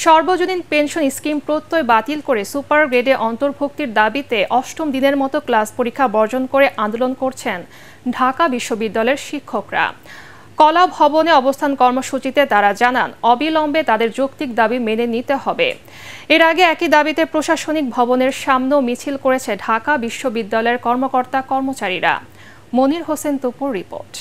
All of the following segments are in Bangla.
সর্বজনীন পেনশন স্কিম প্রত্যয় বাতিল করে সুপার গ্রেডে অন্তর্ভুক্তির দাবিতে অষ্টম দিনের মতো ক্লাস পরীক্ষা বর্জন করে আন্দোলন করছেন ঢাকা বিশ্ববিদ্যালয়ের শিক্ষকরা। কলা ভবনে অবস্থান কর্মসূচিতে তারা জানান, অবিলম্বে তাদের যৌক্তিক দাবি মেনে নিতে হবে। এর আগে একই দাবিতে প্রশাসনিক ভবনের সামনেও মিছিল করেছে ঢাকা বিশ্ববিদ্যালয়ের কর্মকর্তা কর্মচারীরা। মনির হোসেন তপুর রিপোর্ট।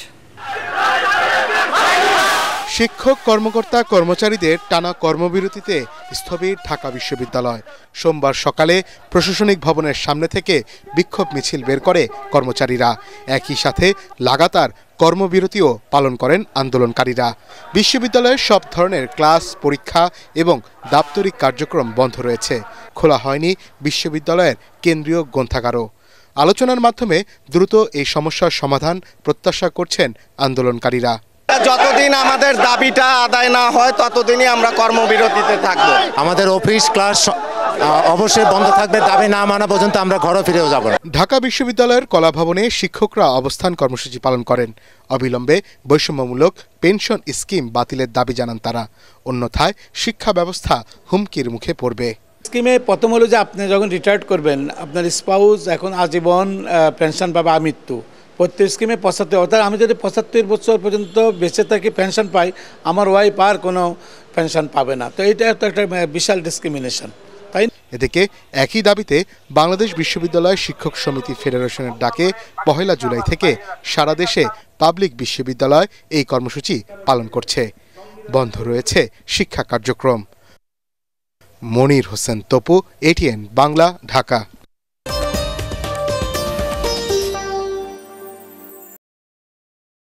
শিক্ষক কর্মকর্তা কর্মচারীদের টানা কর্মবিরতিতে স্থবির ঢাকা বিশ্ববিদ্যালয়। সোমবার সকালে প্রশাসনিক ভবনের সামনে থেকে বিক্ষোভ মিছিল বের করে কর্মচারীরা। একই সাথে লাগাতার কর্মবিরতিও পালন করেন আন্দোলনকারীরা। বিশ্ববিদ্যালয়ের সব ধরনের ক্লাস, পরীক্ষা এবং দাপ্তরিক কার্যক্রম বন্ধ রয়েছে। খোলা হয়নি বিশ্ববিদ্যালয়ের কেন্দ্রীয় গ্রন্থাগারও। আলোচনার মাধ্যমে দ্রুত এই সমস্যার সমাধান প্রত্যাশা করছেন আন্দোলনকারীরা। যতদিন আমাদের দাবিটা আদায় না হয় ততদিনই আমরা কর্মবিরতিতে থাকব। আমাদের অফিস ক্লাস অবশ্যই বন্ধ থাকবে, দাবি না মানা পর্যন্ত আমরা ঘরে ফিরেও যাব না। ঢাকা বিশ্ববিদ্যালয়ের কলা ভবনে শিক্ষকরা অবস্থান কর্মসূচি পালন করেন। অবিলম্বে বৈষম্যমূলক পেনশন স্কিম বাতিলের দাবি জানান তারা, অন্যথায় শিক্ষা ব্যবস্থা হুমকির মুখে পড়বে। স্কিমে প্রথম হলো যে আপনি যখন রিটায়ার্ড করবেন, আপনার স্পাউস এখন আজীবন পেনশন পাবে আমৃত্যু। প্রত্যেক স্কিমে 75, অর্থাৎ আমি যদি 75 বছর পর্যন্ত বেঁচে থাকি পেনশন পাই, আমার ওয়াইফ আর কোনো পেনশন পাবে না। তো এটা তো একটা বিশাল ডিসক্রিমিনেশন, তাই। এদিকে একই দাবিতে বাংলাদেশ বিশ্ববিদ্যালয় শিক্ষক সমিতি ফেডারেশনের ডাকে 1 জুলাই থেকে সারা দেশে পাবলিক বিশ্ববিদ্যালয় এই কর্মসূচি পালন করছে। বন্ধ রয়েছে শিক্ষা কার্যক্রম। মনির হোসেন তপু, ATN বাংলা, ঢাকা।